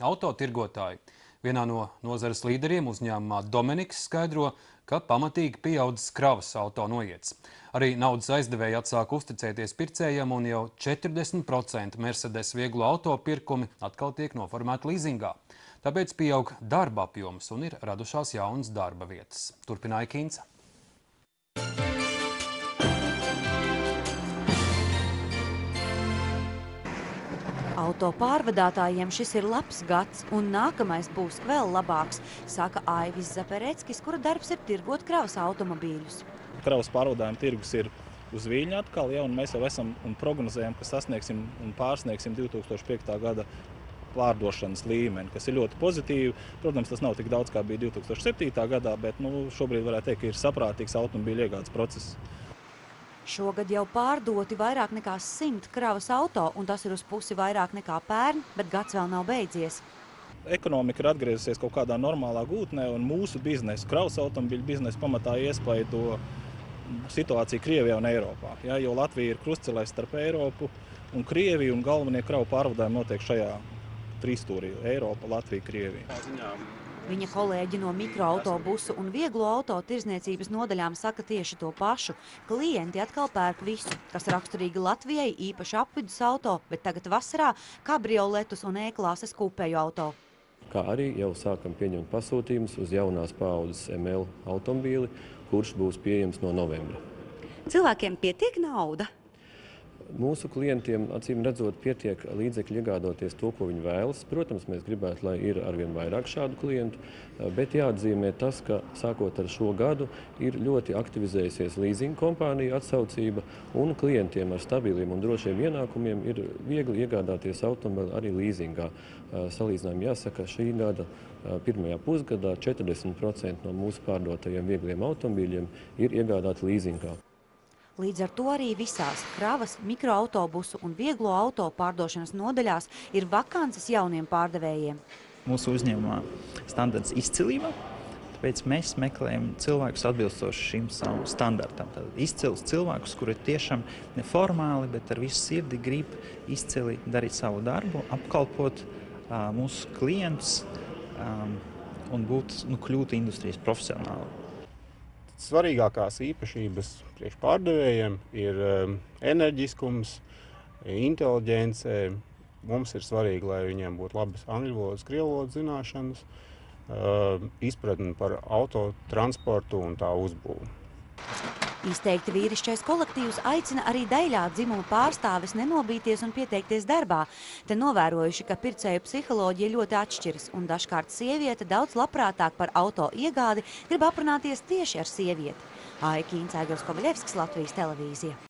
autotirgotāji. Vienā no nozares līderiem uzņēmumā Dominiks skaidro, ka pamatīgi pieaudzis kravas auto noiets. Arī naudas aizdevēji atsāk uzticēties pircējam un jau 40% Mercedes vieglo auto pirkumi atkal tiek noformēti līzingā. Tāpēc pieaug darba apjoms un ir radušās jaunas darba vietas. Turpināja Kinca. Auto pārvadātājiem šis ir labs gads, un nākamais būs vēl labāks, saka Aivis Zapereckis, kura darbs ir tirgot kravas automobīļus. Kravas pārvadājuma tirgus ir uz viļņa atkal, un mēs jau esam un prognozējam, ka sasniegsim un pārsniegsim 2005. Gada pārdošanas līmeni, kas ir ļoti pozitīvi. Protams, tas nav tik daudz, kā bija 2007. gadā, bet šobrīd varētu teikt, ka ir saprātīgs automobīļu iegādes process. Šogad jau pārdoti vairāk nekā 100 kravas auto, un tas ir uz pusi vairāk nekā pērn, bet gads vēl nav beidzies. Ekonomika ir atgriezusies kaut kādā normālā gūtnē, un mūsu biznesu, kravas automobīļu biznesu pamatā iespaido situāciju Krievijā un Eiropā. Ja, jo Latvija ir krustcelēs starp Eiropu un Krieviju, un galvenie kravu pārvadājumi notiek šajā trīsstūrī – Eiropa, Latvija, Krievija. Viņa kolēģi no mikroautobusu un vieglo auto tirzniecības nodaļām saka tieši to pašu. Klienti atkal pērk visu, kas raksturīgi Latvijai, īpaši apvidus auto, bet tagad vasarā kabrioletus un E-klases kupēju auto. Kā arī jau sākam pieņemt pasūtījumus uz jaunās paaudzes ML automobīli, kurš būs pieejams no novembra. Cilvēkiem pietiek nauda? Mūsu klientiem, acīm redzot, pietiek līdzekļi iegādoties to, ko viņi vēlas. Protams, mēs gribētu, lai ir arvien vairāk šādu klientu, bet jāatzīmē tas, ka sākot ar šo gadu ir ļoti aktivizējusies leasing kompānija atsaucība, un klientiem ar stabiliem un drošiem ienākumiem ir viegli iegādāties automobili arī leasingā. Salīdzinājumā jāsaka, šī gada pirmajā pusgadā 40% no mūsu pārdotajiem viegliem automobīļiem ir iegādāti leasingā. Līdz ar to arī visās kravas, mikroautobusu un vieglo auto pārdošanas nodaļās ir vakances jauniem pārdevējiem. Mūsu uzņēmumā standarts izcilība, tāpēc mēs meklējam cilvēkus atbilstoši šim savam standartam. Tātad izcilus cilvēkus, kuri tiešām neformāli, bet ar visu sirdi grib izcili darīt savu darbu, apkalpot mūsu klientus un kļūt industrijas profesionāli. Svarīgākās īpašības priekš pārdevējiem ir enerģiskums, inteliģence. Mums ir svarīgi, lai viņiem būtu labas angļu valodas, krievu valodas zināšanas, izpratni par autotransportu un tā uzbūvi. Izteikti vīrišķais kolektīvs aicina arī daļā dzimuma pārstāves nenobīties un pieteikties darbā. Te novērojuši, ka pircēju psiholoģija ļoti atšķiras, un dažkārt sieviete daudz labprātāk par auto iegādi grib aprunāties tieši ar sievieti. Aija Kīnca, Aigars Kovaļevskis, Latvijas televīzija.